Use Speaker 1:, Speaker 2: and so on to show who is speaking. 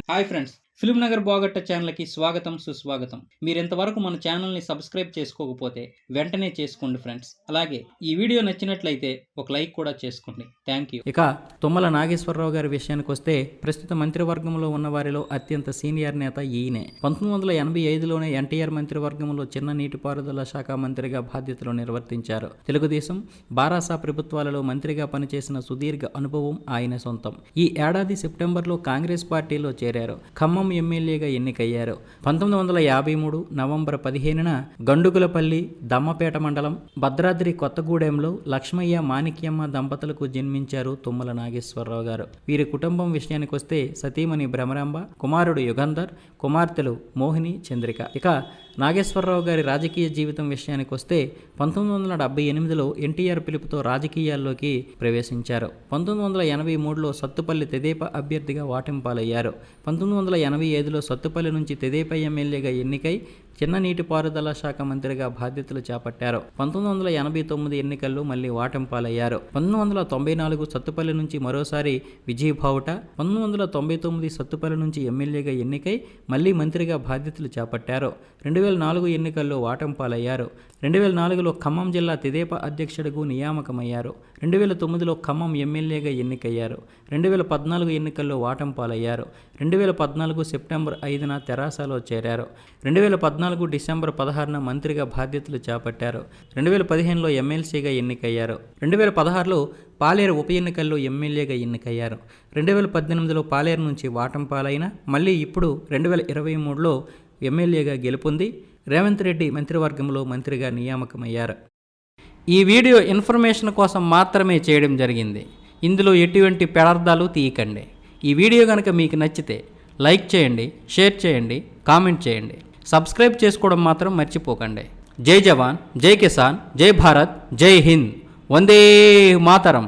Speaker 1: Hi friends, film Nagar బాగట్ట ఛానల్కి స్వాగతం సుస్వాగతం. మీరు ఇంతవరకు మన ఛానల్ని సబ్స్క్రైబ్ చేసుకోకపోతే వెంటనే చేసుకోండి ఫ్రెండ్స్. అలాగే ఈ వీడియో నచ్చినట్లయితే ఒక లైక్ కూడా చేసుకోండి. Thank you.
Speaker 2: ఇక తుమ్మల నాగేశ్వరరావు గారి విషయానికి వస్తే ప్రస్తుత మంత్రివర్గంలో ఉన్న వారిలో అత్యంత సీనియర్ నేత ఈయనే. 1985లోనే ఎన్టీఆర్ మంత్రివర్గంలో చిన్న నీటిపారుదల శాఖ మంత్రిగా బాధ్యతలు నిర్వర్తించారు. తెలుగుదేశం, బారాసా ప్రభుత్వాలలో మంత్రిగా పనిచేసిన సుదీర్ఘ అనుభవం ఆయన సొంతం. ఈ ఏడాది సెప్టెంబర్లో కాంగ్రెస్ పార్టీలో చేరారు. ఖమ్మం ఎమ్మెల్యేగా ఎన్నికయ్యారు. 1953 నవంబర్ 15న గండుగులపల్లి, దమ్మపేట మండలం, భద్రాద్రి కొత్తగూడెంలో లక్ష్మయ్య, మాణిక్యమ్మ దంపతులకు జన్మించారు తుమ్మల నాగేశ్వరరావు గారు. వీరి కుటుంబం విషయానికి వస్తే సతీమణి భ్రమరాంబ, కుమారుడు యుగంధర్, కుమార్తెలు మోహిని, చంద్రిక. ఇక నాగేశ్వరరావు గారి రాజకీయ జీవితం విషయానికి వస్తే 1978లో ఎన్టీఆర్ పిలుపుతో రాజకీయాల్లోకి ప్రవేశించారు. 1983లో సత్తుపల్లి తెదేపా అభ్యర్థిగా వాటింపాలయ్యారు. 1985లో సత్తుపల్లి నుంచి తెదేపా ఎమ్మెల్యేగా ఎన్నికై చిన్న నీటిపారుదల శాఖ మంత్రిగా బాధ్యతలు చేపట్టారు. 1989 ఎన్నికల్లో మళ్లీ వాటంపాలయ్యారు. 1994 సత్తుపల్లి నుంచి మరోసారి విజయభావుట, 1999 సత్తుపల్లి నుంచి ఎమ్మెల్యేగా ఎన్నికై మళ్లీ మంత్రిగా బాధ్యతలు చేపట్టారు. 2004 ఎన్నికల్లో వాటంపాలయ్యారు. 2004లో ఖమ్మం జిల్లా తెదేపా అధ్యక్షుడిగా నియామకమయ్యారు. 2009లో ఖమ్మం ఎమ్మెల్యేగా ఎన్నికయ్యారు. 2014 ఎన్నికల్లో వాటంపాలయ్యారు. 2014 సెప్టెంబర్ 5న తెరాసలో చేరారు. 2014 డిసెంబర్ 16న మంత్రిగా బాధ్యతలు చేపట్టారు. 2015లో ఎమ్మెల్సీగా ఎన్నికయ్యారు. 2016లో పాలేరు ఉప ఎన్నికల్లో ఎమ్మెల్యేగా ఎన్నికయ్యారు. 2018లో పాలేరు నుంచి వాటంపాలైన మళ్ళీ ఇప్పుడు 2023లో ఎమ్మెల్యేగా గెలుపొంది రేవంత్ రెడ్డి మంత్రివర్గంలో మంత్రిగా నియామకమయ్యారు. ఈ వీడియో ఇన్ఫర్మేషన్ కోసం మాత్రమే చేయడం జరిగింది. ఇందులో ఎటువంటి పెడార్థాలు తీయకండి. ఈ వీడియో కనుక మీకు నచ్చితే లైక్ చేయండి, షేర్ చేయండి, కామెంట్ చేయండి. సబ్స్క్రైబ్ చేసుకోవడం మాత్రం మర్చిపోకండి. జై జవాన్, జై కిసాన్, జై భారత్, జై హింద్, వందే మాతరం.